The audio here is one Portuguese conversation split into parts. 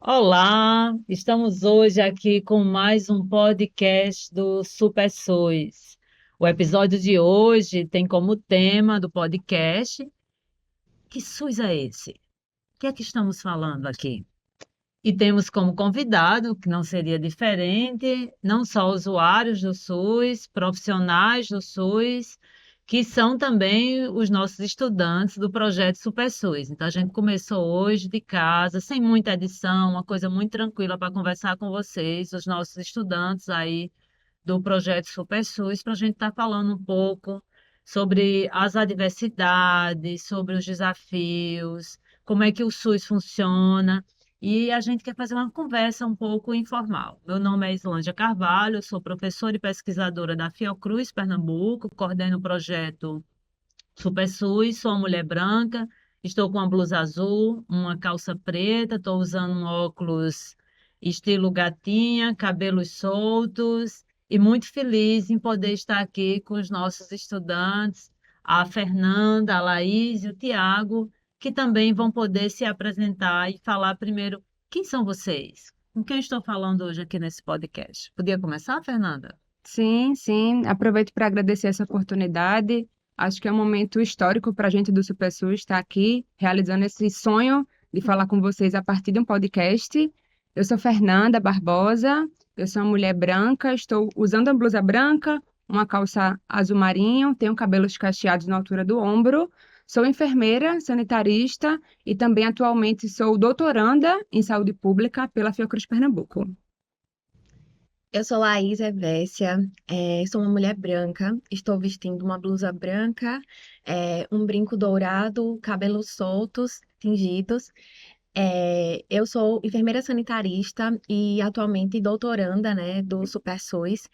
Olá, estamos hoje aqui com mais um podcast do Super SUS. O episódio de hoje tem como tema do podcast: Que SUS é esse? O que é que estamos falando aqui? E temos como convidado, que não seria diferente, não só usuários do SUS, profissionais do SUS, que são também os nossos estudantes do projeto Super SUS. Então, a gente começou hoje de casa, sem muita edição, uma coisa muito tranquila para conversar com vocês, os nossos estudantes aí do projeto Super SUS, para a gente estar falando um pouco sobre as adversidades, sobre os desafios, como é que o SUS funciona. E a gente quer fazer uma conversa um pouco informal. Meu nome é Islândia Carvalho, eu sou professora e pesquisadora da Fiocruz, Pernambuco, coordeno o projeto Super SUS, sou uma mulher branca, estou com uma blusa azul, uma calça preta, estou usando um óculos estilo gatinha, cabelos soltos e muito feliz em poder estar aqui com os nossos estudantes, a Fernanda, a Laís e o Tiago, que também vão poder se apresentar e falar primeiro quem são vocês? Com quem estou falando hoje aqui nesse podcast? Podia começar, Fernanda? Sim, sim. Aproveito para agradecer essa oportunidade. Acho que é um momento histórico para a gente do SuperSUS estar aqui realizando esse sonho de falar com vocês a partir de um podcast. Eu sou Fernanda Barbosa, eu sou uma mulher branca, estou usando uma blusa branca, uma calça azul marinho, tenho cabelos cacheados na altura do ombro, sou enfermeira, sanitarista e também atualmente sou doutoranda em saúde pública pela Fiocruz Pernambuco. Eu sou Laís Evécia, sou uma mulher branca, estou vestindo uma blusa branca, um brinco dourado, cabelos soltos, tingidos. Eu sou enfermeira sanitarista e atualmente doutoranda, né, do SuperSUS.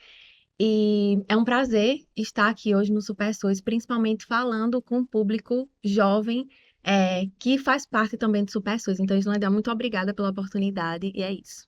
E é um prazer estar aqui hoje no SuperSUS, principalmente falando com o público jovem, que faz parte também do SuperSUS. Então, Islândia, muito obrigada pela oportunidade e é isso.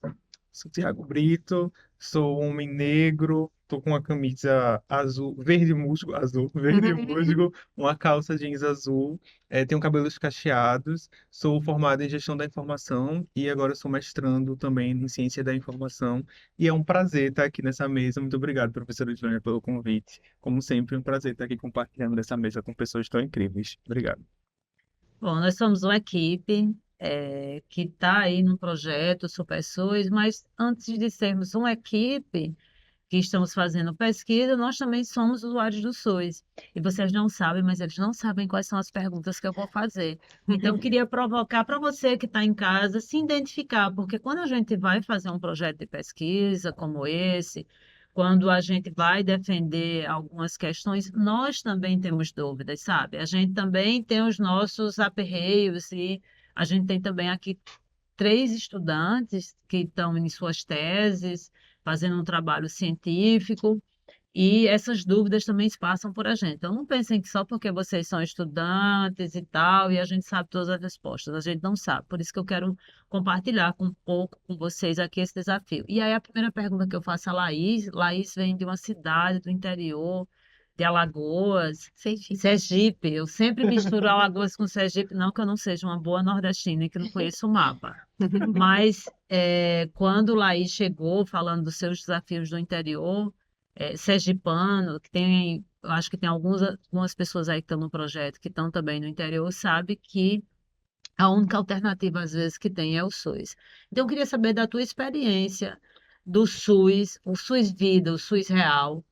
Sou Thiago Brito, sou um homem negro, tô com uma camisa azul, verde musgo, azul, verde musgo, uma calça jeans azul, tenho cabelos cacheados, sou formado em gestão da informação e agora sou mestrando também em ciência da informação. E é um prazer estar aqui nessa mesa. Muito obrigado, professora Joana, pelo convite. Como sempre, um prazer estar aqui compartilhando dessa mesa com pessoas tão incríveis. Obrigado. Bom, nós somos uma equipe que está aí no projeto Super SUS, mas antes de sermos uma equipe que estamos fazendo pesquisa, nós também somos usuários do SUS. E vocês não sabem, mas eles não sabem quais são as perguntas que eu vou fazer. Então, eu queria provocar para você que está em casa se identificar, porque quando a gente vai fazer um projeto de pesquisa como esse, quando a gente vai defender algumas questões, nós também temos dúvidas, sabe? A gente também tem os nossos aperreios e a gente tem também aqui três estudantes que estão em suas teses, fazendo um trabalho científico, e essas dúvidas também se passam por a gente. Então, não pensem que só porque vocês são estudantes e tal, e a gente sabe todas as respostas, a gente não sabe. Por isso que eu quero compartilhar um pouco com vocês aqui esse desafio. E aí, a primeira pergunta que eu faço a Laís, Laís vem de uma cidade do interior, de Alagoas, Sergipe. Sergipe. Eu sempre misturo Alagoas com Sergipe, não que eu não seja uma boa nordestina e que não conheço o mapa. Mas quando Laís chegou falando dos seus desafios do interior, sergipano, que tem, eu acho que tem algumas pessoas aí que estão no projeto, que estão também no interior, sabe que a única alternativa, às vezes, que tem é o SUS. Então, eu queria saber da tua experiência do SUS, o SUS Vida, o SUS Real,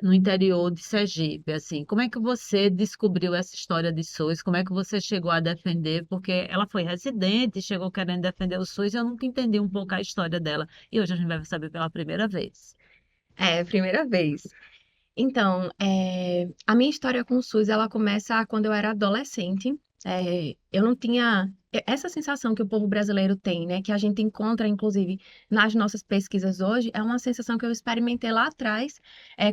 no interior de Sergipe, assim, como é que você descobriu essa história de SUS? Como é que você chegou a defender? Porque ela foi residente, chegou querendo defender o SUS, e eu nunca entendi um pouco a história dela. E hoje a gente vai saber pela primeira vez. Primeira vez. Então, a minha história com o SUS, ela começa quando eu era adolescente. Eu não tinha essa sensação que o povo brasileiro tem, né? Que a gente encontra, inclusive, nas nossas pesquisas hoje, é uma sensação que eu experimentei lá atrás,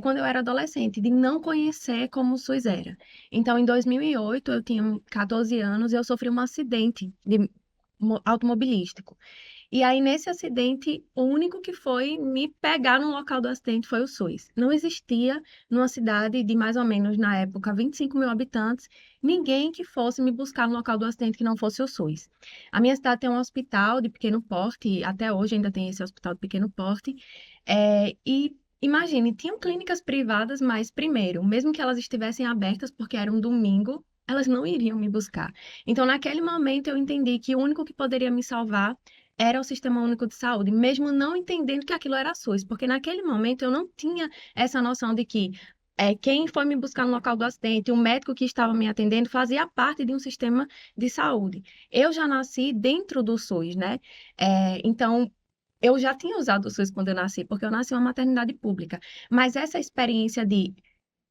quando eu era adolescente, de não conhecer como o SUS era. Então, em 2008, eu tinha 14 anos e eu sofri um acidente automobilístico. E aí, nesse acidente, o único que foi me pegar no local do acidente foi o SUS. Não existia numa cidade de mais ou menos, na época, 25 mil habitantes, ninguém que fosse me buscar no local do acidente que não fosse o SUS. A minha cidade tem um hospital de pequeno porte, até hoje ainda tem esse hospital de pequeno porte, e imagine, tinham clínicas privadas, mas primeiro, mesmo que elas estivessem abertas porque era um domingo, elas não iriam me buscar. Então, naquele momento, eu entendi que o único que poderia me salvar era o Sistema Único de Saúde, mesmo não entendendo que aquilo era SUS, porque naquele momento eu não tinha essa noção de que quem foi me buscar no local do acidente, o médico que estava me atendendo, fazia parte de um sistema de saúde. Eu já nasci dentro do SUS, né? Então, eu já tinha usado o SUS quando eu nasci, porque eu nasci em uma maternidade pública. Mas essa experiência de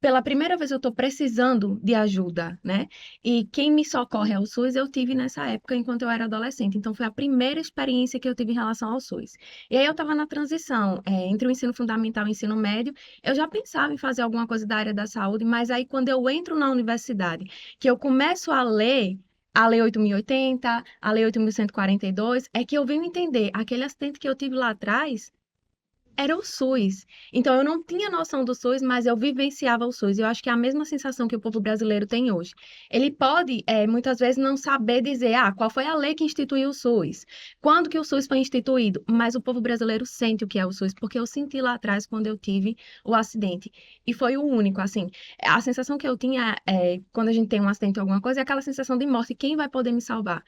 pela primeira vez eu estou precisando de ajuda, né? E quem me socorre é o SUS, eu tive nessa época enquanto eu era adolescente. Então, foi a primeira experiência que eu tive em relação ao SUS. E aí eu estava na transição, entre o ensino fundamental e o ensino médio, eu já pensava em fazer alguma coisa da área da saúde, mas aí quando eu entro na universidade, que eu começo a Lei 8.080, a Lei 8.142, é que eu venho entender aquele acidente que eu tive lá atrás era o SUS. Então, eu não tinha noção do SUS, mas eu vivenciava o SUS. Eu acho que é a mesma sensação que o povo brasileiro tem hoje. Ele pode, muitas vezes, não saber dizer, qual foi a lei que instituiu o SUS? Quando que o SUS foi instituído? Mas o povo brasileiro sente o que é o SUS, porque eu senti lá atrás quando eu tive o acidente. E foi o único, assim. A sensação que eu tinha, quando a gente tem um acidente ou alguma coisa, é aquela sensação de morte. Quem vai poder me salvar?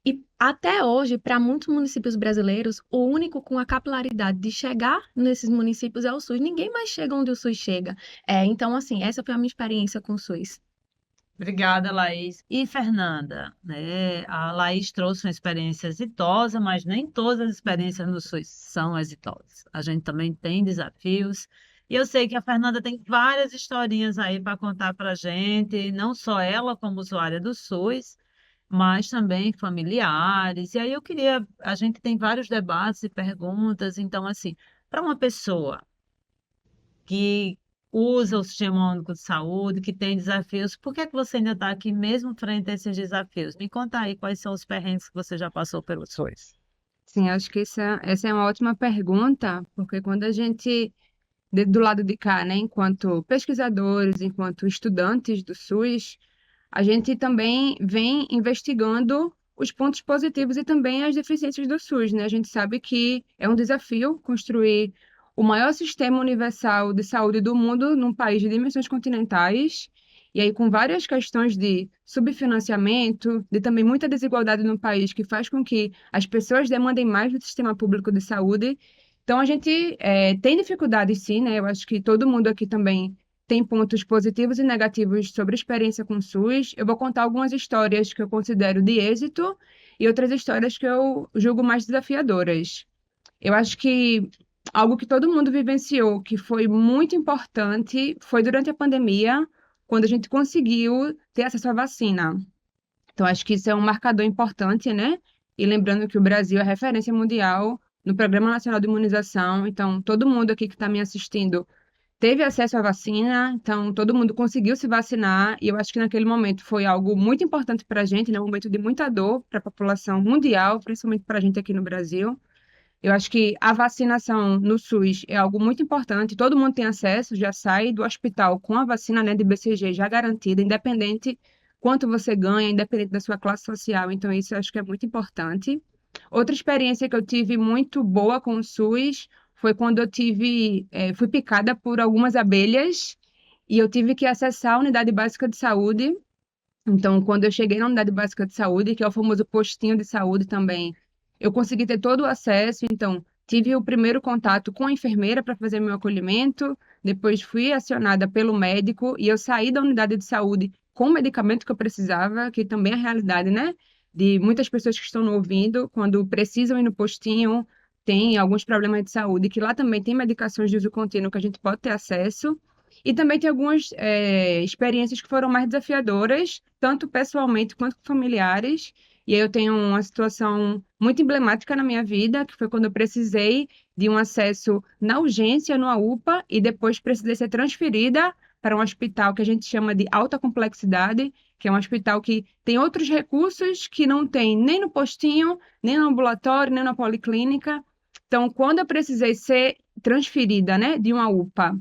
E até hoje, para muitos municípios brasileiros, o único com a capilaridade de chegar nesses municípios é o SUS. Ninguém mais chega onde o SUS chega. Então, assim, essa foi a minha experiência com o SUS. Obrigada, Laís. E Fernanda, né? A Laís trouxe uma experiência exitosa, mas nem todas as experiências no SUS são exitosas. A gente também tem desafios. E eu sei que a Fernanda tem várias historinhas aí para contar para a gente, não só ela como usuária do SUS, mas também familiares. E aí a gente tem vários debates e perguntas, então assim, para uma pessoa que usa o Sistema Único de Saúde, que tem desafios, por que é que você ainda está aqui mesmo frente a esses desafios? Me conta aí quais são os perrengues que você já passou pelos SUS. Sim, acho que essa é uma ótima pergunta, porque quando a gente, do lado de cá, né, enquanto pesquisadores, enquanto estudantes do SUS, a gente também vem investigando os pontos positivos e também as deficiências do SUS, né? A gente sabe que é um desafio construir o maior sistema universal de saúde do mundo num país de dimensões continentais, e aí com várias questões de subfinanciamento, de também muita desigualdade no país, que faz com que as pessoas demandem mais do sistema público de saúde. Então, a gente tem dificuldades, sim, né? Eu acho que todo mundo aqui também tem pontos positivos e negativos sobre a experiência com o SUS. Eu vou contar algumas histórias que eu considero de êxito e outras histórias que eu julgo mais desafiadoras. Eu acho que algo que todo mundo vivenciou, que foi muito importante, foi durante a pandemia, quando a gente conseguiu ter acesso à vacina. Então, acho que isso é um marcador importante, né? E lembrando que o Brasil é referência mundial no Programa Nacional de Imunização. Então, todo mundo aqui que está me assistindo teve acesso à vacina, então todo mundo conseguiu se vacinar, e eu acho que naquele momento foi algo muito importante para a gente, né? Um momento de muita dor para a população mundial, principalmente para a gente aqui no Brasil. Eu acho que a vacinação no SUS é algo muito importante, todo mundo tem acesso, já sai do hospital com a vacina, né, de BCG já garantida, independente quanto você ganha, independente da sua classe social, então isso eu acho que é muito importante. Outra experiência que eu tive muito boa com o SUS foi quando fui picada por algumas abelhas e eu tive que acessar a unidade básica de saúde. Então, quando eu cheguei na unidade básica de saúde, que é o famoso postinho de saúde também, eu consegui ter todo o acesso. Então, tive o primeiro contato com a enfermeira para fazer meu acolhimento, depois fui acionada pelo médico e eu saí da unidade de saúde com o medicamento que eu precisava, que também é a realidade, né? De muitas pessoas que estão nos ouvindo, quando precisam ir no postinho, tem alguns problemas de saúde, que lá também tem medicações de uso contínuo que a gente pode ter acesso. E também tem algumas experiências que foram mais desafiadoras, tanto pessoalmente quanto com familiares. E aí eu tenho uma situação muito emblemática na minha vida, que foi quando eu precisei de um acesso na urgência, numa UPA, e depois precisei ser transferida para um hospital que a gente chama de alta complexidade, que é um hospital que tem outros recursos que não tem nem no postinho, nem no ambulatório, nem na policlínica. Então, quando eu precisei ser transferida, né, de uma UPA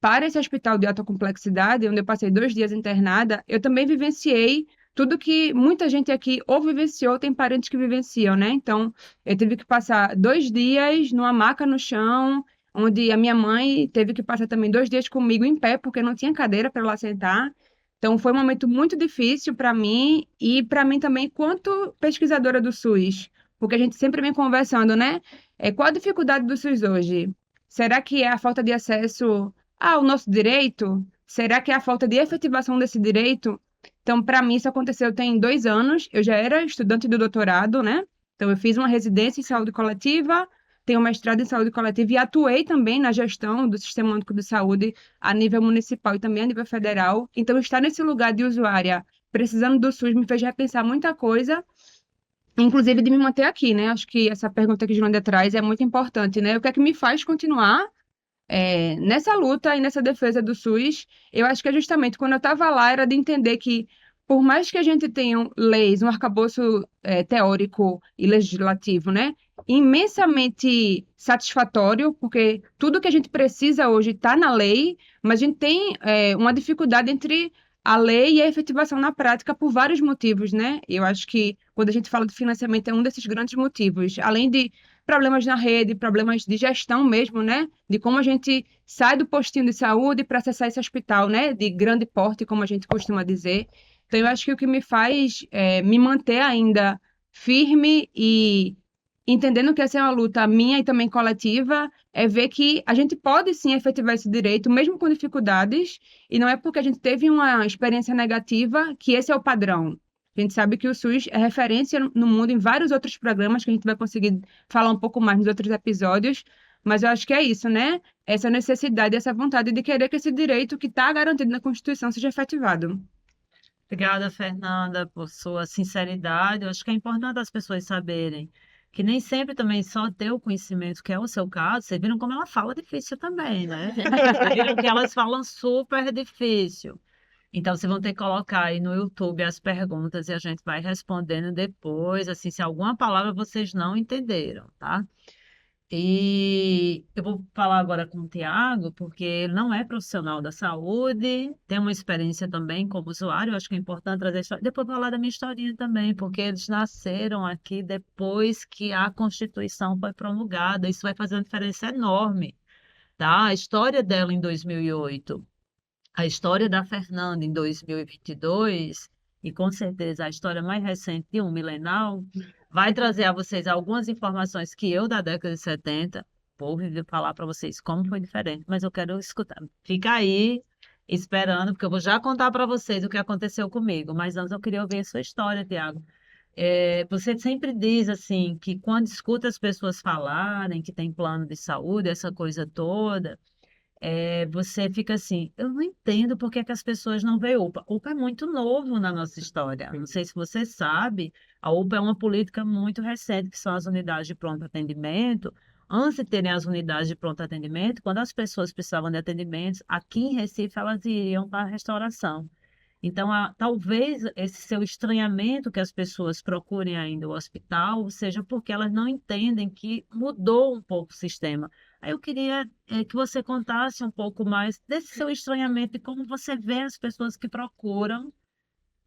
para esse hospital de alta complexidade, onde eu passei 2 dias internada, eu também vivenciei tudo que muita gente aqui ou vivenciou, tem parentes que vivenciam, né? Então, eu tive que passar 2 dias numa maca no chão, onde a minha mãe teve que passar também 2 dias comigo em pé, porque não tinha cadeira para ela sentar. Então, foi um momento muito difícil para mim e para mim também, quanto pesquisadora do SUS, porque a gente sempre vem conversando, né? Qual a dificuldade do SUS hoje? Será que é a falta de acesso ao nosso direito? Será que é a falta de efetivação desse direito? Então, para mim, isso aconteceu tem 2 anos. Eu já era estudante do doutorado, né? Então, eu fiz uma residência em saúde coletiva, tenho um mestrado em saúde coletiva e atuei também na gestão do Sistema Único de Saúde a nível municipal e também a nível federal. Então, estar nesse lugar de usuária, precisando do SUS, me fez repensar muita coisa, inclusive de me manter aqui, né? Acho que essa pergunta que o João traz é muito importante, né? O que é que me faz continuar nessa luta e nessa defesa do SUS? Eu acho que é justamente quando eu estava lá, era de entender que, por mais que a gente tenha leis, um arcabouço teórico e legislativo, né, imensamente satisfatório, porque tudo que a gente precisa hoje está na lei, mas a gente tem uma dificuldade entre a lei e a efetivação na prática por vários motivos, né? Eu acho que quando a gente fala de financiamento é um desses grandes motivos, além de problemas na rede, problemas de gestão mesmo, né? De como a gente sai do postinho de saúde para acessar esse hospital, né? De grande porte, como a gente costuma dizer. Então, eu acho que o que me faz me manter ainda firme e entendendo que essa é uma luta minha e também coletiva, é ver que a gente pode sim efetivar esse direito, mesmo com dificuldades, e não é porque a gente teve uma experiência negativa que esse é o padrão. A gente sabe que o SUS é referência no mundo em vários outros programas que a gente vai conseguir falar um pouco mais nos outros episódios, mas eu acho que é isso, né? Essa necessidade, essa vontade de querer que esse direito que está garantido na Constituição seja efetivado. Obrigada, Fernanda, por sua sinceridade. Eu acho que é importante as pessoas saberem que nem sempre também só ter o conhecimento, que é o seu caso, vocês viram como ela fala difícil também, né? Vocês viram que elas falam super difícil. Então, vocês vão ter que colocar aí no YouTube as perguntas e a gente vai respondendo depois, assim, se alguma palavra vocês não entenderam, tá? E eu vou falar agora com o Tiago, porque ele não é profissional da saúde, tem uma experiência também como usuário, eu acho que é importante trazer a história. Depois eu vou falar da minha historinha também, porque eles nasceram aqui depois que a Constituição foi promulgada. Isso vai fazer uma diferença enorme, tá? A história dela em 2008, a história da Fernanda em 2022, e com certeza a história mais recente de um milenal, vai trazer a vocês algumas informações que eu, da década de 70, vou falar para vocês como foi diferente, mas eu quero escutar. Fica aí esperando, porque eu vou já contar para vocês o que aconteceu comigo, mas antes eu queria ouvir a sua história, Tiago. Você sempre diz assim que quando escuta as pessoas falarem que tem plano de saúde, essa coisa toda, você fica assim, eu não entendo por que é que as pessoas não veem UPA. UPA é muito novo na nossa história. Não sei se você sabe, a UPA é uma política muito recente, que são as unidades de pronto atendimento. Antes de terem as unidades de pronto atendimento, quando as pessoas precisavam de atendimentos, aqui em Recife elas iriam para a restauração. Então, talvez esse seu estranhamento que as pessoas procurem ainda o hospital seja porque elas não entendem que mudou um pouco o sistema. Aí eu queria que você contasse um pouco mais desse seu estranhamento e como você vê as pessoas que procuram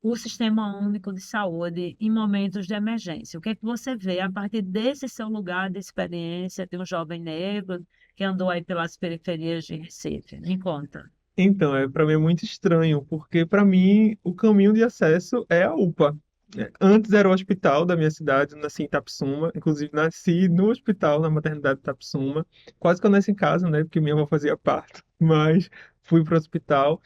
o Sistema Único de Saúde em momentos de emergência. O que é que você vê a partir desse seu lugar de experiência de um jovem negro que andou aí pelas periferias de Recife? Me conta. Então, para mim é muito estranho, porque para mim o caminho de acesso é a UPA. Antes era o hospital da minha cidade, eu nasci em Itapsuma, inclusive nasci no hospital, na maternidade de Itapsuma. Quase que eu nasci em casa, né, porque minha avó fazia parto, mas fui para o hospital.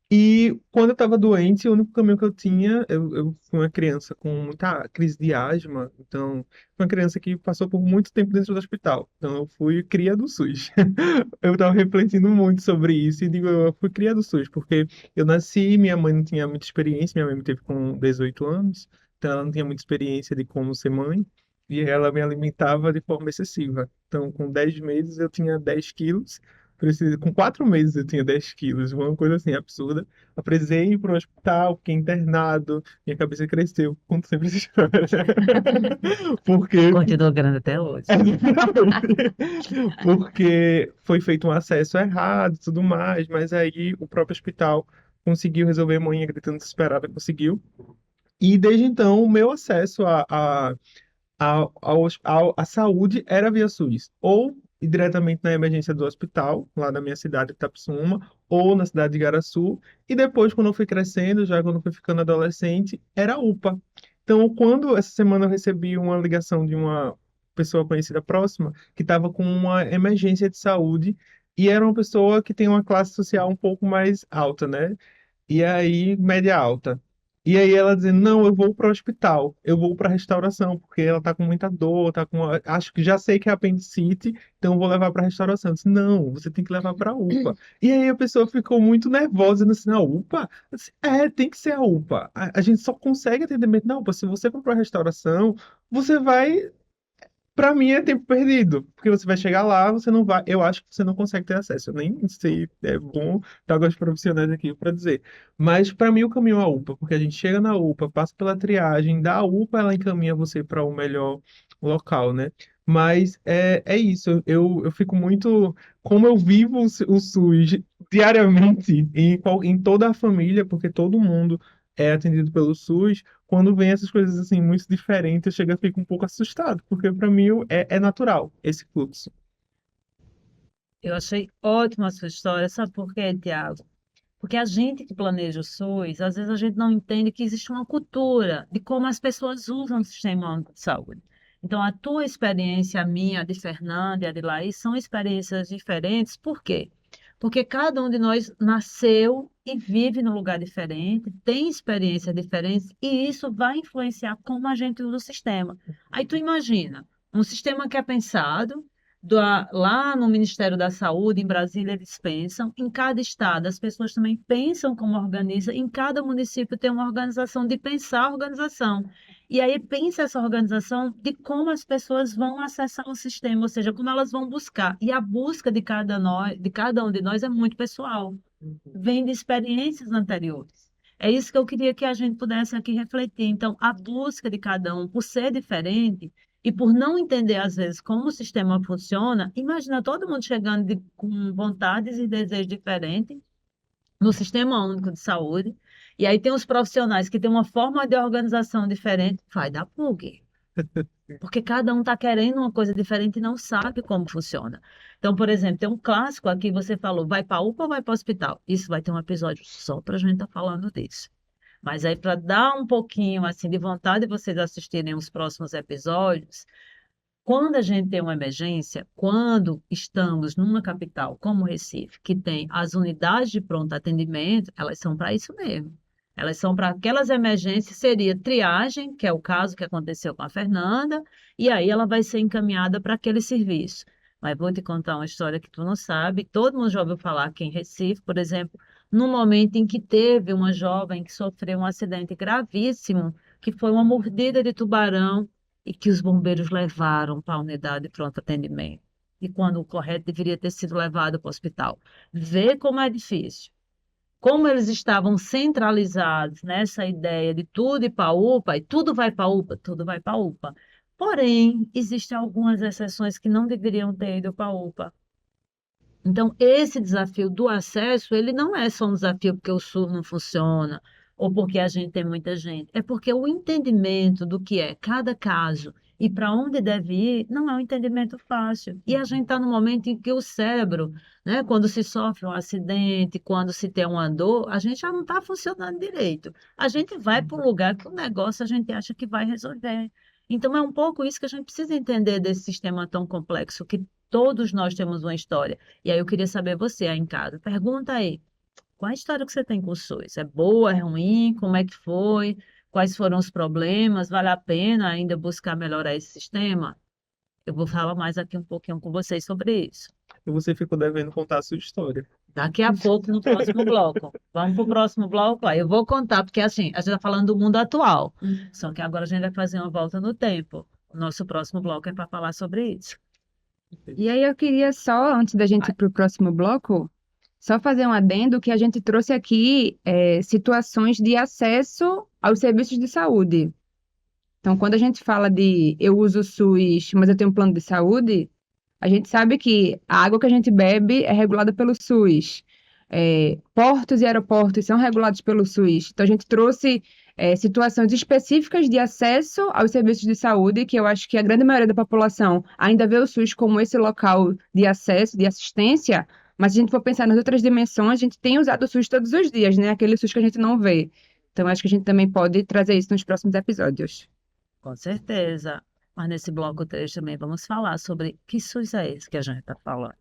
E quando eu estava doente, o único caminho que eu tinha, eu fui uma criança com muita crise de asma, então, fui uma criança que passou por muito tempo dentro do hospital. Então, eu fui cria do SUS. Eu estava refletindo muito sobre isso e digo, eu fui cria do SUS, porque eu nasci, minha mãe não tinha muita experiência, minha mãe me teve com 18 anos, então ela não tinha muita experiência de como ser mãe, e ela me alimentava de forma excessiva. Então, com 10 meses, eu tinha 10 quilos, Com 4 meses eu tinha 10 quilos, uma coisa assim absurda. Eu precisei ir para o hospital, fiquei internado, minha cabeça cresceu, conto sempre essa história. Porque Continua grande até hoje. porque foi feito um acesso errado e tudo mais, mas aí o próprio hospital conseguiu resolver, a mãe gritando desesperada, conseguiu. E desde então, o meu acesso à saúde era via SUS, ou diretamente na emergência do hospital, lá na minha cidade, Itapissuma, ou na cidade de Igaraçu, e depois, quando eu fui crescendo, já quando eu fui ficando adolescente, era UPA. Então, quando essa semana eu recebi uma ligação de uma pessoa conhecida próxima, que estava com uma emergência de saúde, e era uma pessoa que tem uma classe social um pouco mais alta, né? E aí, média alta. E aí ela dizendo, não, eu vou para o hospital, eu vou para restauração, porque ela tá com muita dor, acho que já sei que é apendicite, então eu vou levar para restauração. Eu disse, não, você tem que levar para a UPA. E aí a pessoa ficou muito nervosa, dizendo assim, na UPA? Eu disse, tem que ser a UPA. A gente só consegue atendimento na UPA. Se você for para restauração, você vai. Pra mim é tempo perdido, porque você vai chegar lá, você não vai, eu acho que você não consegue ter acesso. Eu nem sei, é bom estar com os profissionais aqui para dizer. Mas para mim o caminho é a UPA, porque a gente chega na UPA, passa pela triagem, da UPA ela encaminha você para o melhor local, né? Mas é isso, eu fico muito. Como eu vivo o SUS diariamente em toda a família, porque todo mundo é atendido pelo SUS. Quando vem essas coisas assim muito diferentes, eu chego a ficar um pouco assustado, porque para mim é natural esse fluxo. Eu achei ótima a sua história, sabe por quê, Tiago? Porque a gente que planeja o SUS, às vezes a gente não entende que existe uma cultura de como as pessoas usam o sistema único de saúde. Então, a tua experiência, a minha, a de Fernanda e a de Laís, são experiências diferentes. Por quê? Porque cada um de nós nasceu e vive num lugar diferente, tem experiências diferentes, e isso vai influenciar como a gente usa o sistema. Aí tu imagina, um sistema que é pensado lá no Ministério da Saúde, em Brasília, eles pensam, em cada estado as pessoas também pensam como organiza, em cada município tem uma organização de pensar a organização. E aí pensa essa organização de como as pessoas vão acessar o sistema, ou seja, como elas vão buscar. E a busca de cada um de nós é muito pessoal, vem de experiências anteriores. É isso que eu queria que a gente pudesse aqui refletir. Então, a busca de cada um, por ser diferente, e por não entender, às vezes, como o sistema funciona, imagina todo mundo chegando com vontades e desejos diferentes no Sistema Único de Saúde, e aí tem os profissionais que têm uma forma de organização diferente, vai dar bug. Porque cada um está querendo uma coisa diferente e não sabe como funciona. Então, por exemplo, tem um clássico aqui, você falou, vai para a UPA ou vai para o hospital? Isso vai ter um episódio só para a gente estar falando disso. Mas aí, para dar um pouquinho assim de vontade de vocês assistirem os próximos episódios, quando a gente tem uma emergência, quando estamos numa capital como Recife, que tem as unidades de pronto atendimento, elas são para isso mesmo. Elas são para aquelas emergências, seria triagem, que é o caso que aconteceu com a Fernanda, e aí ela vai ser encaminhada para aquele serviço. Mas vou te contar uma história que tu não sabe. Todo mundo já ouviu falar aqui em Recife, por exemplo, no momento em que teve uma jovem que sofreu um acidente gravíssimo, que foi uma mordida de tubarão e que os bombeiros levaram para a unidade de pronto atendimento. E quando o correto deveria ter sido levado para o hospital. Vê como é difícil. Como eles estavam centralizados nessa ideia de tudo ir para a UPA, e tudo vai para a UPA, tudo vai para a UPA. Porém, existem algumas exceções que não deveriam ter ido para a UPA. Então, esse desafio do acesso, ele não é só um desafio porque o SUS não funciona ou porque a gente tem muita gente. É porque o entendimento do que é cada caso e para onde deve ir não é um entendimento fácil. E a gente está no momento em que o cérebro, né, quando se sofre um acidente, quando se tem uma dor, a gente já não está funcionando direito. A gente vai para um lugar que o negócio a gente acha que vai resolver. Então, é um pouco isso que a gente precisa entender desse sistema tão complexo, que todos nós temos uma história. E aí eu queria saber você aí em casa. Pergunta aí, qual a história que você tem com o SUS? É boa, é ruim? Como é que foi? Quais foram os problemas? Vale a pena ainda buscar melhorar esse sistema? Eu vou falar mais aqui um pouquinho com vocês sobre isso. E você ficou devendo contar a sua história. Daqui a pouco, no próximo bloco. Vamos para o próximo bloco? Aí eu vou contar, porque assim, a gente está falando do mundo atual. Só que agora a gente vai fazer uma volta no tempo. O nosso próximo bloco é para falar sobre isso. E aí eu queria só, antes da gente ir para o próximo bloco, só fazer um adendo que a gente trouxe aqui situações de acesso aos serviços de saúde. Então, quando a gente fala de eu uso o SUS, mas eu tenho um plano de saúde, a gente sabe que a água que a gente bebe é regulada pelo SUS. Portos e aeroportos são regulados pelo SUS. Então, a gente trouxe situações específicas de acesso aos serviços de saúde, que eu acho que a grande maioria da população ainda vê o SUS como esse local de acesso, de assistência, mas se a gente for pensar nas outras dimensões, a gente tem usado o SUS todos os dias, né? Aquele SUS que a gente não vê. Então, acho que a gente também pode trazer isso nos próximos episódios. Com certeza. Mas nesse bloco 3 também vamos falar sobre que SUS é esse que a gente está falando.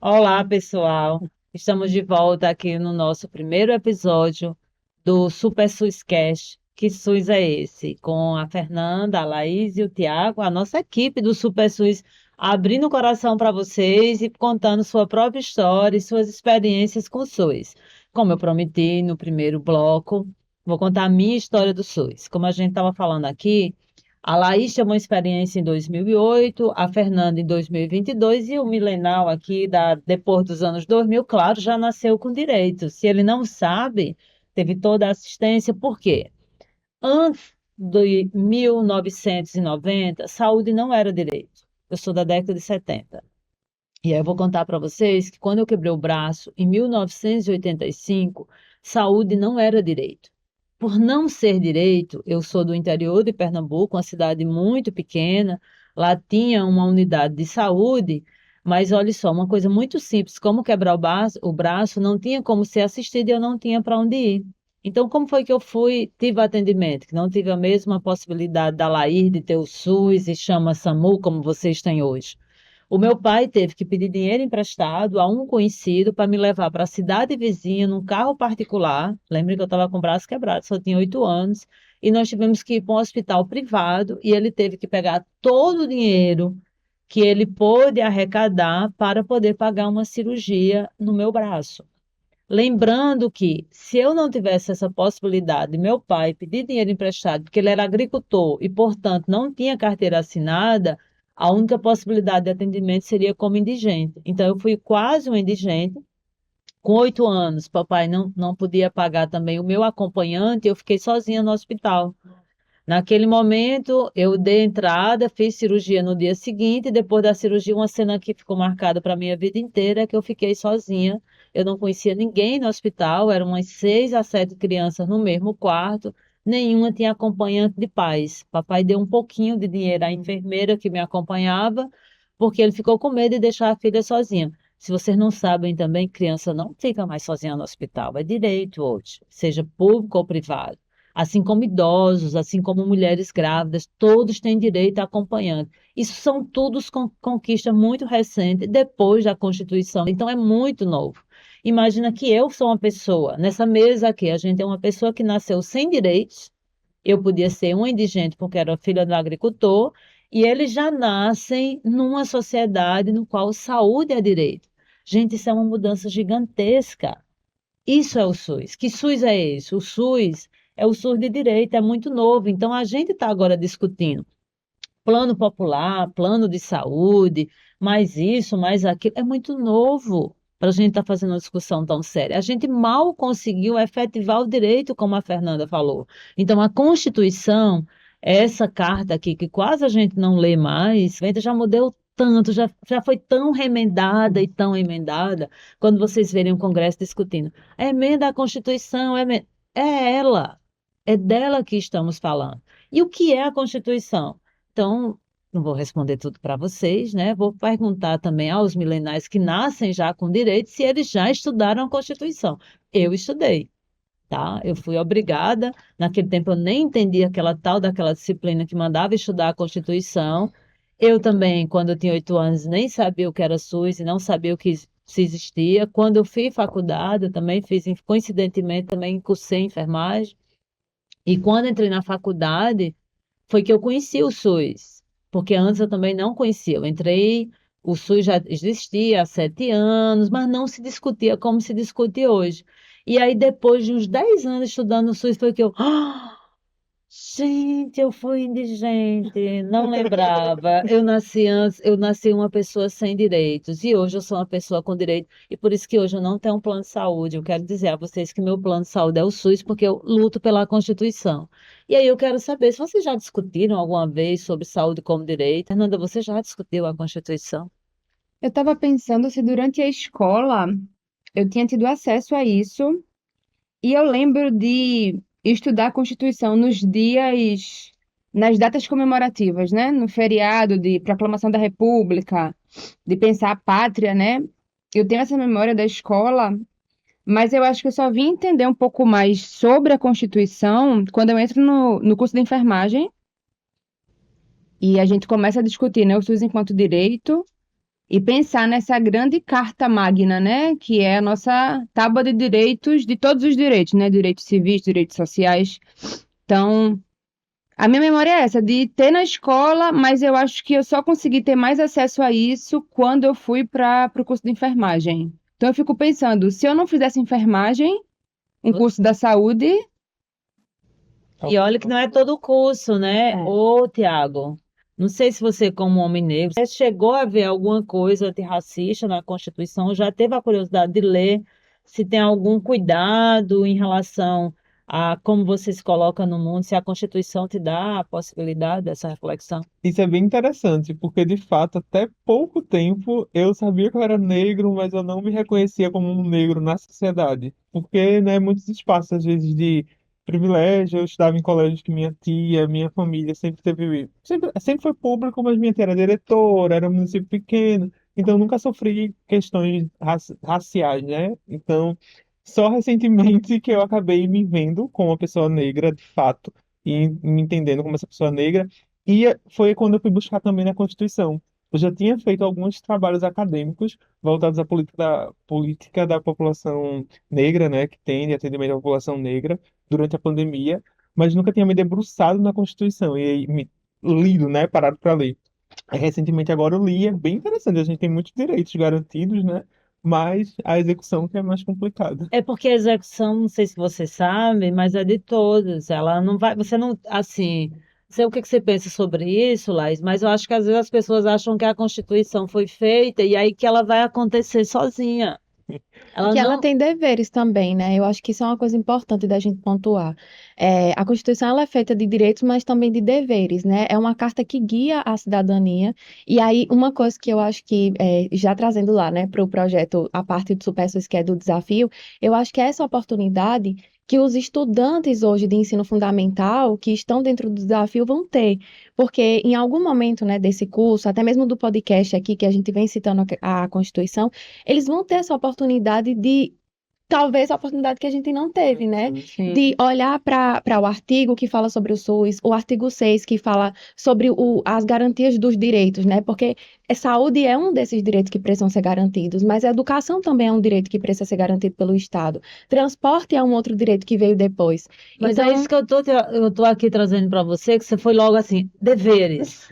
Olá, pessoal. Estamos de volta aqui no nosso primeiro episódio do Super SUS Cast. Que SUS é esse? Com a Fernanda, a Laís e o Tiago, a nossa equipe do Super SUS, abrindo o coração para vocês e contando sua própria história e suas experiências com o SUS. Como eu prometi no primeiro bloco, vou contar a minha história do SUS. Como a gente estava falando aqui, a Laís teve uma experiência em 2008, a Fernanda em 2022 e o Milenal aqui, depois dos anos 2000, claro, já nasceu com direito. Se ele não sabe, teve toda a assistência, por quê? Antes de 1990, saúde não era direito. Eu sou da década de 70. E aí eu vou contar para vocês que quando eu quebrei o braço, em 1985, saúde não era direito. Por não ser direito, eu sou do interior de Pernambuco, uma cidade muito pequena, lá tinha uma unidade de saúde, mas olha só, uma coisa muito simples, como quebrar o braço não tinha como ser assistido e eu não tinha para onde ir. Então, como foi que eu tive atendimento? Que não tive a mesma possibilidade da Laís de ter o SUS e chama SAMU, como vocês têm hoje. O meu pai teve que pedir dinheiro emprestado a um conhecido para me levar para a cidade vizinha num carro particular. Lembre que eu estava com o braço quebrado, só tinha 8 anos. E nós tivemos que ir para um hospital privado e ele teve que pegar todo o dinheiro que ele pôde arrecadar para poder pagar uma cirurgia no meu braço. Lembrando que, se eu não tivesse essa possibilidade, meu pai pedir dinheiro emprestado, porque ele era agricultor e, portanto, não tinha carteira assinada, a única possibilidade de atendimento seria como indigente. Então, eu fui quase um indigente. Com 8 anos, papai não podia pagar também o meu acompanhante, eu fiquei sozinha no hospital. Naquele momento, eu dei entrada, fiz cirurgia no dia seguinte, e depois da cirurgia, uma cena que ficou marcada para a minha vida inteira é que eu fiquei sozinha. Eu não conhecia ninguém no hospital, eram umas 6 a 7 crianças no mesmo quarto, nenhuma tinha acompanhante de pais. Papai deu um pouquinho de dinheiro à enfermeira que me acompanhava, porque ele ficou com medo de deixar a filha sozinha. Se vocês não sabem também, criança não fica mais sozinha no hospital, é direito hoje, seja público ou privado. Assim como idosos, assim como mulheres grávidas, todos têm direito a acompanhante. Isso são todos conquistas muito recentes, depois da Constituição, então é muito novo. Imagina que eu sou uma pessoa, nessa mesa aqui, a gente é uma pessoa que nasceu sem direitos, eu podia ser um indigente porque era filha do agricultor, e eles já nascem numa sociedade no qual saúde é direito. Gente, isso é uma mudança gigantesca. Isso é o SUS. Que SUS é esse? O SUS é o SUS de direito, é muito novo. Então, a gente está agora discutindo plano popular, plano de saúde, mais isso, mais aquilo. É muito novo para a gente estar fazendo uma discussão tão séria. A gente mal conseguiu efetivar o direito, como a Fernanda falou. Então, a Constituição, essa carta aqui, que quase a gente não lê mais, a gente já mudou tanto, já foi tão remendada e tão emendada, quando vocês verem o Congresso discutindo. A emenda à Constituição, é ela, é dela que estamos falando. E o que é a Constituição? Então, não vou responder tudo para vocês, né? Vou perguntar também aos milenais que nascem já com direito se eles já estudaram a Constituição. Eu estudei, tá? Eu fui obrigada. Naquele tempo eu nem entendia aquela tal daquela disciplina que mandava estudar a Constituição. Eu também, quando eu tinha 8 anos, nem sabia o que era SUS e não sabia o que se existia. Quando eu fiz faculdade, eu também fiz, coincidentemente, também cursei enfermagem. E quando entrei na faculdade, foi que eu conheci o SUS, porque antes eu também não conhecia. Eu entrei, o SUS já existia há 7 anos, mas não se discutia como se discute hoje. E aí, depois de uns 10 anos estudando o SUS, foi que eu, Gente, eu fui indigente, não lembrava. Eu nasci antes, eu nasci uma pessoa sem direitos e hoje eu sou uma pessoa com direito e por isso que hoje eu não tenho um plano de saúde. Eu quero dizer a vocês que meu plano de saúde é o SUS porque eu luto pela Constituição. E aí eu quero saber se vocês já discutiram alguma vez sobre saúde como direito. Fernanda, você já discutiu a Constituição? Eu estava pensando se durante a escola eu tinha tido acesso a isso, e eu lembro de estudar a Constituição nas datas comemorativas, né? No feriado de proclamação da República, de pensar a pátria, né? Eu tenho essa memória da escola, mas eu acho que eu só vim entender um pouco mais sobre a Constituição quando eu entro no curso de enfermagem e a gente começa a discutir, né, o SUS enquanto direito. E pensar nessa grande carta magna, né, que é a nossa tábua de direitos, de todos os direitos, né, direitos civis, direitos sociais. Então, a minha memória é essa, de ter na escola, mas eu acho que eu só consegui ter mais acesso a isso quando eu fui para o curso de enfermagem. Então, eu fico pensando, se eu não fizesse enfermagem, um curso da saúde, E olha que não é todo o curso, né? É. Ô, Tiago, não sei se você, como homem negro, você chegou a ver alguma coisa antirracista na Constituição, já teve a curiosidade de ler, se tem algum cuidado em relação a como você se coloca no mundo, se a Constituição te dá a possibilidade dessa reflexão. Isso é bem interessante, porque de fato, até pouco tempo eu sabia que eu era negro, mas eu não me reconhecia como um negro na sociedade. Porque, né, muitos espaços, às vezes, de privilégio, eu estudava em colégios que minha tia, minha família sempre teve. Sempre foi público, mas minha tia era diretora, era um município pequeno, então nunca sofri questões raciais, né? Então, só recentemente que eu acabei me vendo como uma pessoa negra, de fato, e me entendendo como essa pessoa negra. E foi quando eu fui buscar também na Constituição. Eu já tinha feito alguns trabalhos acadêmicos voltados à política da população negra, né, que tem de atendimento à população negra durante a pandemia, mas nunca tinha me debruçado na Constituição e aí me lido, né, parado para ler. Aí, recentemente agora eu li, é bem interessante. A gente tem muitos direitos garantidos, né, mas a execução que é mais complicada. É porque a execução, não sei se você sabe, mas é de todos. Ela não vai, você não, assim, não sei o que que você pensa sobre isso, Laís, mas eu acho que às vezes as pessoas acham que a Constituição foi feita e aí que ela vai acontecer sozinha. E Ela que ela não. tem deveres também, né? Eu acho que isso é uma coisa importante da gente pontuar. A Constituição ela é feita de direitos, mas também de deveres, né? É uma carta que guia a cidadania. E aí, uma coisa que eu acho que, já trazendo lá, né, para o projeto, a parte do SuperSUS, que é do desafio, eu acho que é essa oportunidade que os estudantes hoje de ensino fundamental, que estão dentro do desafio, vão ter. Porque em algum momento, né, desse curso, até mesmo do podcast aqui, que a gente vem citando a Constituição, eles vão ter essa oportunidade de, talvez a oportunidade que a gente não teve, né? Sim. De olhar para o artigo que fala sobre o SUS, o artigo 6 que fala sobre as garantias dos direitos, né? Porque a saúde é um desses direitos que precisam ser garantidos, mas a educação também é um direito que precisa ser garantido pelo Estado. Transporte é um outro direito que veio depois. Mas é Então, isso que eu tô aqui trazendo para você, que você foi logo assim, deveres,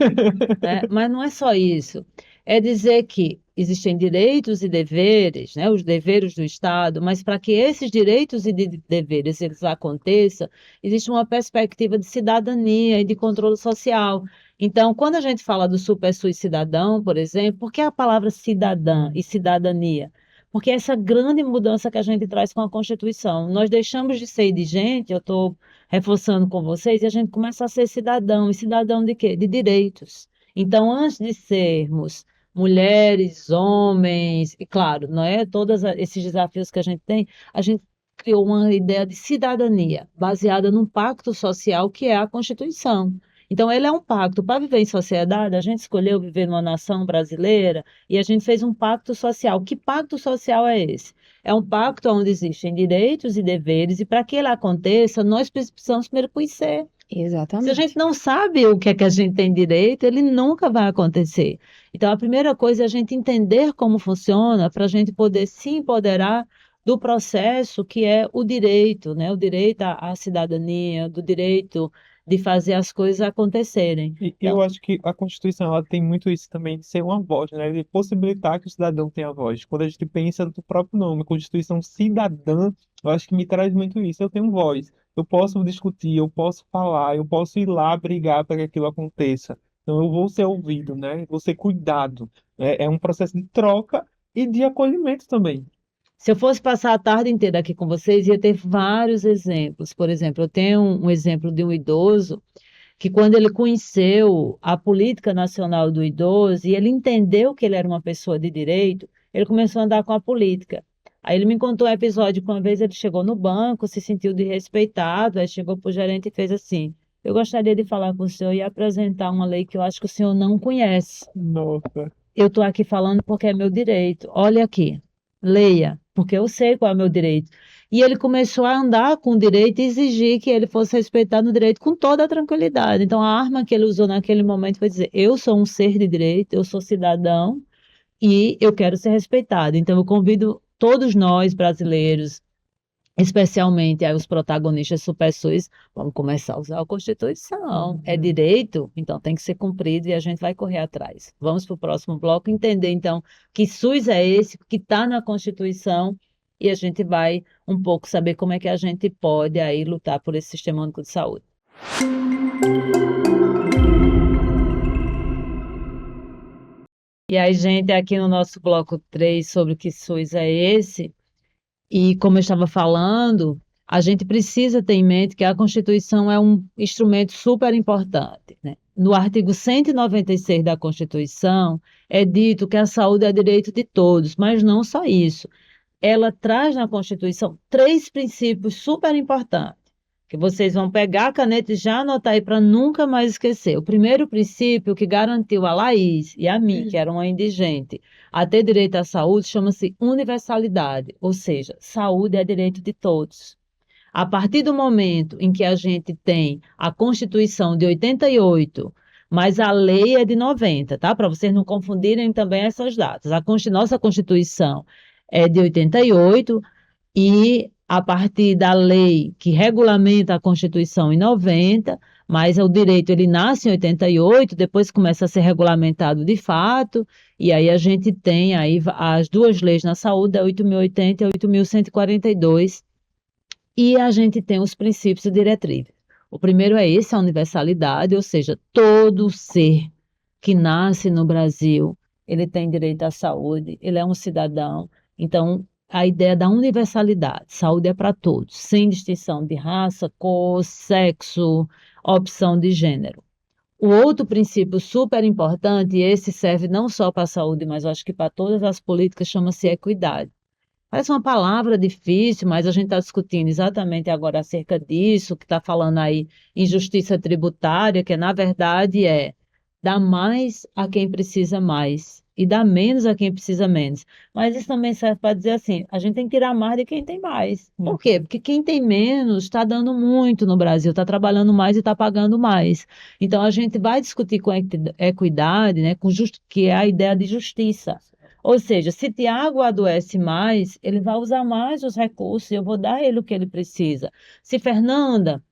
né? Mas não é só isso. É dizer que existem direitos e deveres, né? Os deveres do Estado, mas para que esses direitos e deveres eles aconteçam, existe uma perspectiva de cidadania e de controle social. Então, quando a gente fala do SuperSUS cidadão, por exemplo, por que a palavra cidadã e cidadania? Porque essa grande mudança que a gente traz com a Constituição. Nós deixamos de ser indigente, eu estou reforçando com vocês, e a gente começa a ser cidadão. E cidadão de quê? De direitos. Então, antes de sermos mulheres, homens, e claro, não é todos esses desafios que a gente criou uma ideia de cidadania, baseada num pacto social que é a Constituição. Então, ele é um pacto para viver em sociedade. A gente escolheu viver numa nação brasileira e a gente fez um pacto social. Que pacto social é esse? É um pacto onde existem direitos e deveres, e para que ele aconteça, nós precisamos primeiro conhecer. Se a exatamente. gente não sabe o que é que a gente tem direito, ele nunca vai acontecer. Então, a primeira coisa é a gente entender como funciona para a gente poder se empoderar do processo que é o direito, né? O direito à cidadania, do direito de fazer as coisas acontecerem. E eu Então, acho que a Constituição ela tem muito isso também de ser uma voz, né? De possibilitar que o cidadão tenha voz. Quando a gente pensa no próprio nome, Constituição Cidadã, eu acho que me traz muito isso. Eu tenho voz, eu posso discutir, eu posso falar, eu posso ir lá brigar para que aquilo aconteça. Então eu vou ser ouvido, né? Vou ser cuidado. É um processo de troca e de acolhimento também. se eu fosse passar a tarde inteira aqui com vocês, ia ter vários exemplos. Por exemplo, eu tenho um exemplo de um idoso que quando ele conheceu a política nacional do idoso e ele entendeu que ele era uma pessoa de direito, ele começou a andar com a política. Aí ele me contou um episódio que uma vez ele chegou no banco, se sentiu desrespeitado, aí chegou para o gerente e fez assim: Eu gostaria de falar com o senhor e apresentar uma lei que eu acho que o senhor não conhece. Nossa, Eu estou aqui falando porque é meu direito. Olha aqui, leia, porque eu sei qual é o meu direito. E ele começou a andar com o direito e exigir que ele fosse respeitado no direito com toda a tranquilidade. Então, a arma que ele usou naquele momento foi dizer: eu sou um ser de direito, eu sou cidadão e eu quero ser respeitado. Então, eu convido todos nós brasileiros, especialmente aí os protagonistas superstes, vamos começar a usar a Constituição. É direito, então tem que ser cumprido e a gente vai correr atrás. Vamos para o próximo bloco entender, então, que SUS é esse, que está na Constituição, e a gente vai um pouco saber como é que a gente pode aí lutar por esse Sistema Único de Saúde. E aí, gente, aqui no nosso bloco 3 sobre o que SUS é esse, e como eu estava falando, a gente precisa ter em mente que a Constituição é um instrumento super importante, né? No artigo 196 da Constituição, é dito que a saúde é direito de todos, mas não só isso. Ela traz na Constituição três princípios super importantes, que vocês vão pegar a caneta e já anotar aí para nunca mais esquecer. O primeiro princípio que garantiu a Laís e a mim, que era uma indigente, a ter direito à saúde, chama-se universalidade, ou seja, saúde é direito de todos. A partir do momento em que a gente tem a Constituição de 88, mas a lei é de 90, tá? Para vocês não confundirem também essas datas. Nossa Constituição é de 88 e a partir da lei que regulamenta a Constituição em 90, mas o direito ele nasce em 88, depois começa a ser regulamentado de fato, e aí a gente tem aí as duas leis na saúde, a 8.080 e a 8.142, e a gente tem os princípios e diretrizes. O primeiro é esse, a universalidade, ou seja, todo ser que nasce no Brasil, ele tem direito à saúde, ele é um cidadão. Então, a ideia da universalidade, saúde é para todos, sem distinção de raça, cor, sexo, opção de gênero. O outro princípio super importante, e esse serve não só para a saúde, mas eu acho que para todas as políticas, chama-se equidade. Parece uma palavra difícil, mas a gente está discutindo exatamente agora acerca disso, que está falando aí em justiça tributária, que na verdade é dar mais a quem precisa mais e dar menos a quem precisa menos. Mas isso também serve para dizer assim, a gente tem que tirar mais de quem tem mais. Por quê? Porque quem tem menos está dando muito no Brasil, está trabalhando mais e está pagando mais. Então a gente vai discutir com equidade, né, que é a ideia de justiça. Ou seja, se Tiago adoece mais, ele vai usar mais os recursos e eu vou dar a ele o que ele precisa. Se Fernanda,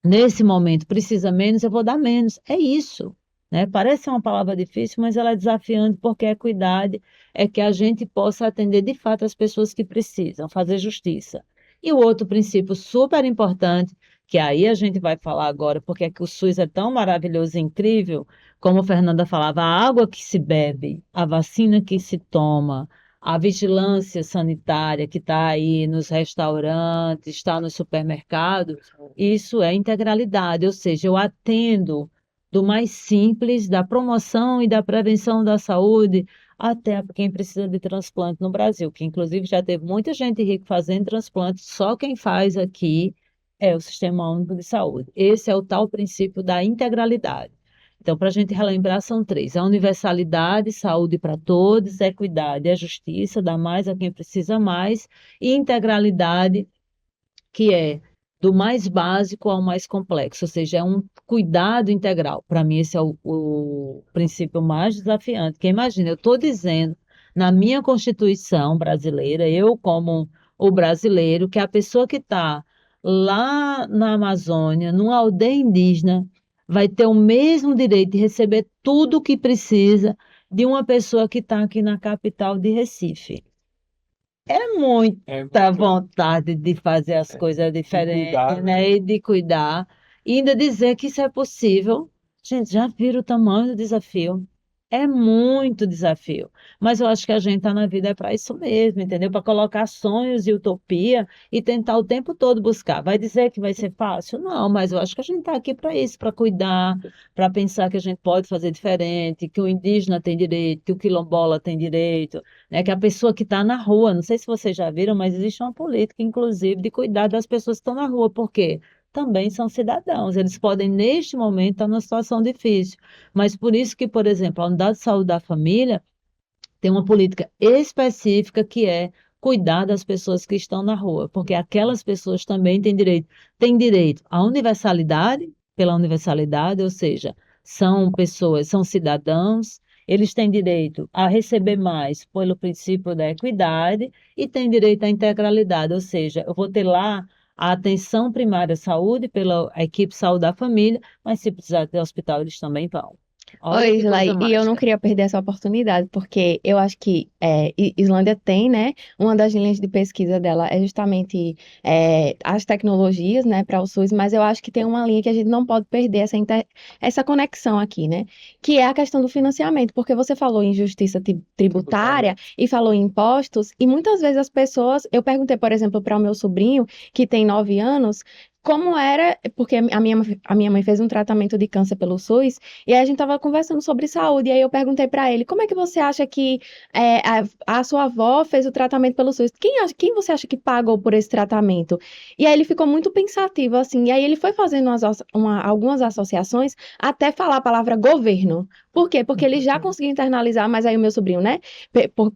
nesse momento, precisa menos, eu vou dar menos. É isso, né? Parece uma palavra difícil, mas ela é desafiante porque a equidade é que a gente possa atender de fato as pessoas que precisam, fazer justiça. E o outro princípio super importante, que aí a gente vai falar agora, porque é que o SUS é tão maravilhoso e incrível, como a Fernanda falava, a água que se bebe, a vacina que se toma, a vigilância sanitária que está aí nos restaurantes, está no supermercado, isso é integralidade, ou seja, eu atendo do mais simples, da promoção e da prevenção da saúde, até quem precisa de transplante no Brasil, que inclusive já teve muita gente rica fazendo transplante, só quem faz aqui é o Sistema Único de Saúde. Esse é o tal princípio da integralidade. Então, para a gente relembrar, são três: a universalidade, saúde para todos, equidade, a justiça, dar mais a quem precisa mais, e integralidade, que é do mais básico ao mais complexo, ou seja, é um cuidado integral. Para mim, esse é o princípio mais desafiante. Porque imagina, eu estou dizendo na minha Constituição brasileira, eu como o brasileiro, que a pessoa que está lá na Amazônia, numa aldeia indígena, vai ter o mesmo direito de receber tudo o que precisa de uma pessoa que está aqui na capital de Recife. É É muita muito. vontade de fazer as coisas diferentes, Cuidar, né? né? E de cuidar. E ainda dizer que isso é possível. Gente, já viram o tamanho do desafio? É muito desafio. Mas eu acho que a gente está na vida é para isso mesmo, entendeu? Para colocar sonhos e utopia e tentar o tempo todo buscar. Vai dizer que vai ser fácil? Não, mas eu acho que a gente está aqui para isso, para cuidar, para pensar que a gente pode fazer diferente, que o indígena tem direito, que o quilombola tem direito, né? Que a pessoa que está na rua, não sei se vocês já viram, mas existe uma política, inclusive, de cuidar das pessoas que estão na rua, porque também são cidadãos, eles podem, neste momento, estar numa situação difícil. Mas por isso que, por exemplo, a unidade de saúde da família tem uma política específica que é cuidar das pessoas que estão na rua, porque aquelas pessoas também têm direito à universalidade, pela universalidade, ou seja, são pessoas, são cidadãos, eles têm direito a receber mais pelo princípio da equidade e têm direito à integralidade, ou seja, eu vou ter lá a atenção primária à saúde pela equipe de saúde da família, mas se precisar ter hospital, eles também vão. Olha Oi, que coisa Islay, e eu não mágica. queria perder essa oportunidade, porque eu acho que Islândia tem, né? Uma das linhas de pesquisa dela é justamente as tecnologias, né, para o SUS, mas eu acho que tem uma linha que a gente não pode perder essa conexão aqui, né? Que é a questão do financiamento, porque você falou em justiça tributária e falou em impostos, e muitas vezes as pessoas. Eu perguntei, por exemplo, para o meu sobrinho, que tem 9 anos. Como era, porque a minha mãe fez um tratamento de câncer pelo SUS, e aí a gente estava conversando sobre saúde, e aí eu perguntei para ele, como é que você acha que a sua avó fez o tratamento pelo SUS? Quem você acha que pagou por esse tratamento? E aí ele ficou muito pensativo, assim, e aí ele foi fazendo algumas associações até falar a palavra governo. Por quê? Porque ele já conseguiu internalizar, mas aí o meu sobrinho, né?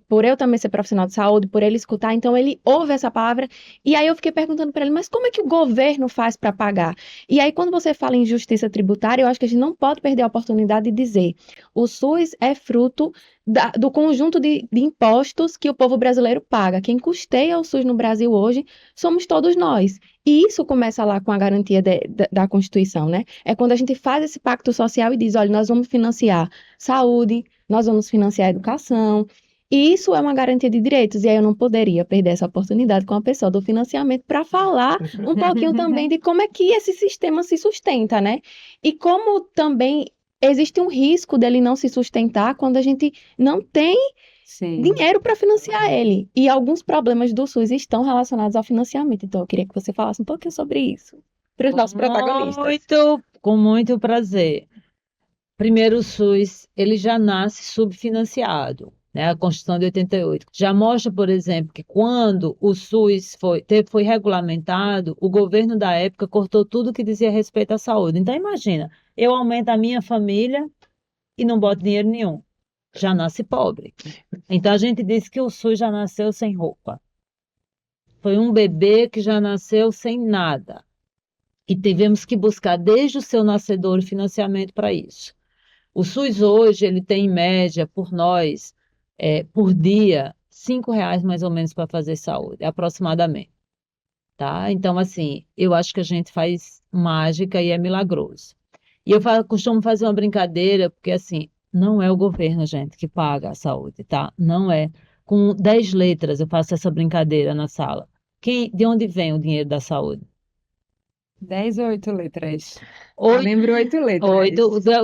Por eu também ser profissional de saúde, por ele escutar, então ele ouve essa palavra, e aí eu fiquei perguntando para ele, mas como é que o governo faz para pagar? E aí, quando você fala em justiça tributária, eu acho que a gente não pode perder a oportunidade de dizer: o SUS é fruto do conjunto de impostos que o povo brasileiro paga. Quem custeia o SUS no Brasil hoje somos todos nós. E isso começa lá com a garantia da Constituição, né? É quando a gente faz esse pacto social e diz: olha, nós vamos financiar saúde, nós vamos financiar educação. E isso é uma garantia de direitos, e aí eu não poderia perder essa oportunidade com a pessoa do financiamento para falar um pouquinho também de como é que esse sistema se sustenta, né? E como também existe um risco dele não se sustentar quando a gente não tem Sim. dinheiro para financiar ele. E alguns problemas do SUS estão relacionados ao financiamento. Então, eu queria que você falasse um pouquinho sobre isso para os nossos protagonistas. Com muito prazer. Primeiro, o SUS, ele já nasce subfinanciado, né? A Constituição de 88 já mostra, por exemplo, que quando o SUS foi regulamentado, o governo da época cortou tudo que dizia respeito à saúde. Então, imagina, eu aumento a minha família e não boto dinheiro nenhum. Já nasce pobre. Então, a gente diz que o SUS já nasceu sem roupa. Foi um bebê que já nasceu sem nada. E tivemos que buscar, desde o seu nascedor, financiamento para isso. O SUS hoje, ele tem em média, por nós, por dia, R$ 5 mais ou menos para fazer saúde, aproximadamente, tá? Então, assim, eu acho que a gente faz mágica e é milagroso. E eu costumo fazer uma brincadeira, porque, assim, não é o governo, gente, que paga a saúde, tá? Não é. Com 10 letras eu faço essa brincadeira na sala. De onde vem o dinheiro da saúde? 10 ou 8 letras? Eu Oito, lembro 8 letras.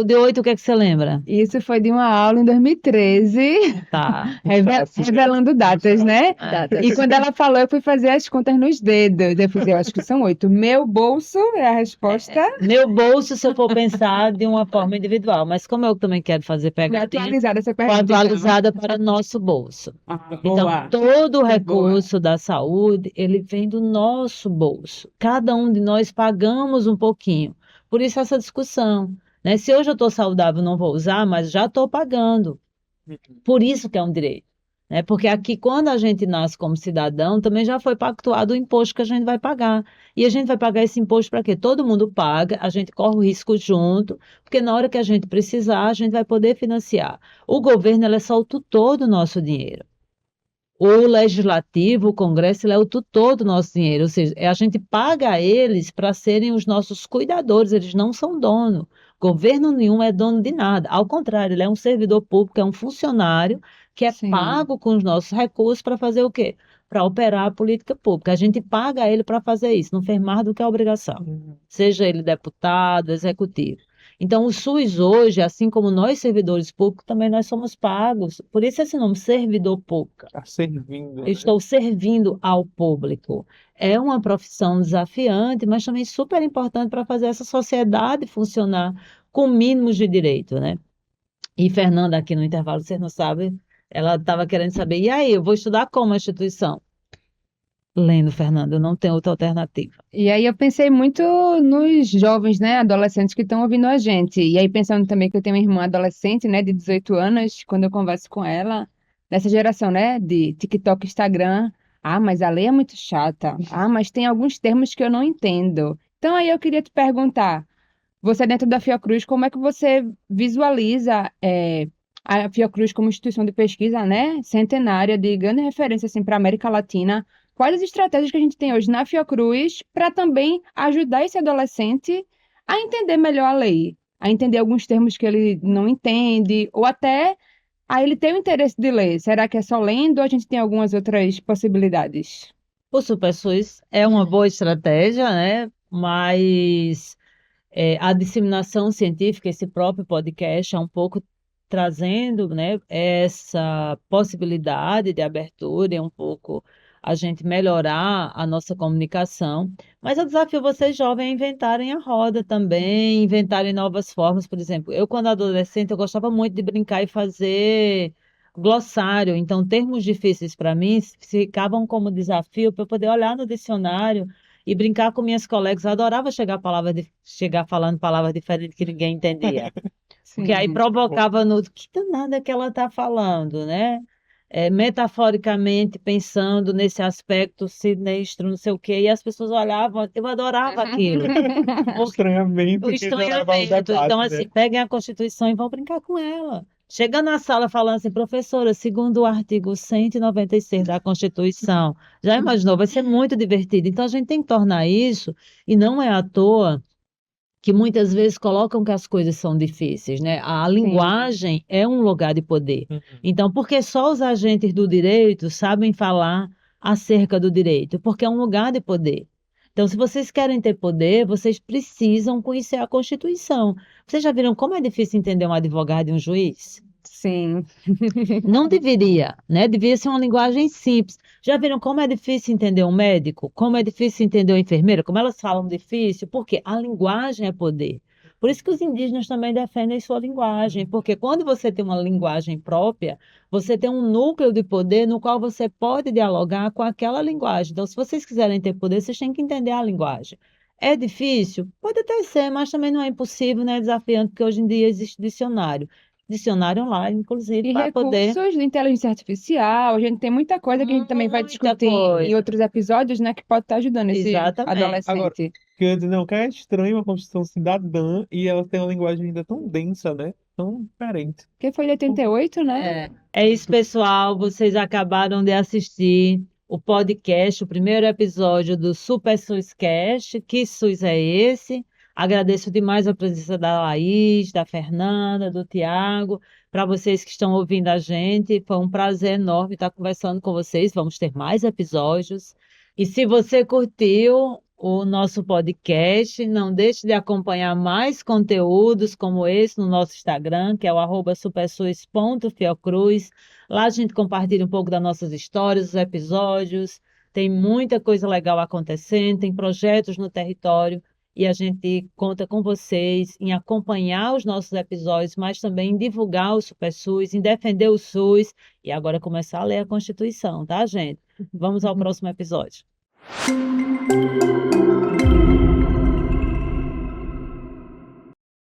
de 8, o que é que você lembra? Isso foi de uma aula em 2013, Tá. revelando datas, né? Datas. E quando ela falou, eu fui fazer as contas nos dedos. Eu acho que são 8. Meu bolso é a resposta. Meu bolso, se eu for pensar de uma forma individual, mas como eu também quero fazer pegadinha, Atualizada essa pergunta. então. atualizada para nosso bolso. Ah, Então, boa. todo o Boa. recurso da saúde, ele vem do nosso bolso. Cada um de nós pagamos um pouquinho. Por isso essa discussão, né? Se hoje eu estou saudável, não vou usar, mas já estou pagando. Por isso que é um direito, né? Porque aqui, quando a gente nasce como cidadão, também já foi pactuado o imposto que a gente vai pagar. E a gente vai pagar esse imposto para quê? Todo mundo paga, a gente corre o risco junto, porque na hora que a gente precisar, a gente vai poder financiar. O governo, ele é só o tutor do nosso dinheiro. O legislativo, o Congresso, ele é o tutor do nosso dinheiro, ou seja, a gente paga a eles para serem os nossos cuidadores, eles não são dono. Governo nenhum é dono de nada. Ao contrário, ele é um servidor público, é um funcionário que é Sim. pago com os nossos recursos para fazer o quê? Para operar a política pública. A gente paga ele para fazer isso, não fez mais do que a obrigação, seja ele deputado, executivo. Então, o SUS hoje, assim como nós servidores públicos, também nós somos pagos. Por isso esse nome, servidor público. Tá servindo, Eu né? estou servindo ao público. É uma profissão desafiante, mas também super importante para fazer essa sociedade funcionar com mínimos de direito, né? E Fernanda, aqui no intervalo, vocês não sabem, ela estava querendo saber, e aí, eu vou estudar como a instituição? Lendo, Fernanda, eu não tenho outra alternativa. E aí eu pensei muito nos jovens, né, adolescentes que estão ouvindo a gente. E aí pensando também que eu tenho uma irmã adolescente, né, de 18 anos, quando eu converso com ela, dessa geração, né, de TikTok, Instagram. Ah, mas a lei é muito chata. Ah, mas tem alguns termos que eu não entendo. Então aí eu queria te perguntar, você dentro da Fiocruz, como é que você visualiza a Fiocruz como instituição de pesquisa, né, centenária, de grande referência assim, para a América Latina? Quais as estratégias que a gente tem hoje na Fiocruz para também ajudar esse adolescente a entender melhor a lei, a entender alguns termos que ele não entende, ou até a ele ter o interesse de ler? Será que é só lendo ou a gente tem algumas outras possibilidades? O SuperSUS é uma boa estratégia, né? Mas a disseminação científica, esse próprio podcast, é um pouco trazendo, né, essa possibilidade de abertura e um pouco a gente melhorar a nossa comunicação. Mas eu desafio vocês jovens a inventarem a roda também, inventarem novas formas. Por exemplo, eu, quando adolescente, eu gostava muito de brincar e fazer glossário. Então, termos difíceis para mim ficavam como desafio para eu poder olhar no dicionário e brincar com minhas colegas. Eu adorava chegar falando palavras diferentes que ninguém entendia. Porque aí Sim. provocava no que danada que ela está falando, né? Metaforicamente pensando nesse aspecto sinistro, não sei o quê, e as pessoas olhavam, eu adorava aquilo. O estranhamento O que já leva ao estranhamento. Então, debate, assim, né? peguem a Constituição e vão brincar com ela. Chega na sala falando assim, professora, segundo o artigo 196 da Constituição, já imaginou? Vai ser muito divertido. Então, a gente tem que tornar isso, e não é à toa que muitas vezes colocam que as coisas são difíceis, né? A Sim. linguagem é um lugar de poder. Uhum. Então, por que só os agentes do direito sabem falar acerca do direito? Porque é um lugar de poder. Então, se vocês querem ter poder, vocês precisam conhecer a Constituição. Vocês já viram como é difícil entender um advogado e um juiz? Sim. Não deveria, né? Deveria ser uma linguagem simples. Já viram como é difícil entender um médico? Como é difícil entender uma enfermeira? Como elas falam difícil? Porque a linguagem é poder. Por isso que os indígenas também defendem sua linguagem, porque quando você tem uma linguagem própria, você tem um núcleo de poder no qual você pode dialogar com aquela linguagem. Então, se vocês quiserem ter poder, vocês têm que entender a linguagem. É difícil? Pode até ser, mas também não é impossível, não é desafiante, porque hoje em dia existe dicionário online, inclusive, E para poder. recursos de inteligência artificial, a gente tem muita coisa que a gente também vai Muita discutir em coisa. outros episódios, né, que pode estar ajudando esse Exatamente. Agora, adolescente. que eu ia dizer, não, que é estranho uma Constituição cidadã e ela tem uma linguagem ainda tão densa, né? Tão diferente. Que foi em 88, né? É isso, pessoal. Vocês acabaram de assistir o podcast, o primeiro episódio do Super SUS Cast. Que SUS é esse? Agradeço demais a presença da Laís, da Fernanda, do Tiago. Para vocês que estão ouvindo a gente, foi um prazer enorme estar conversando com vocês. Vamos ter mais episódios. E se você curtiu o nosso podcast, não deixe de acompanhar mais conteúdos como esse no nosso Instagram, que é o @supersus.fiocruz. Lá a gente compartilha um pouco das nossas histórias, os episódios. Tem muita coisa legal acontecendo, tem projetos no território. E a gente conta com vocês em acompanhar os nossos episódios, mas também em divulgar o SuperSUS, em defender o SUS e agora começar a ler a Constituição, tá, gente? Vamos ao próximo episódio.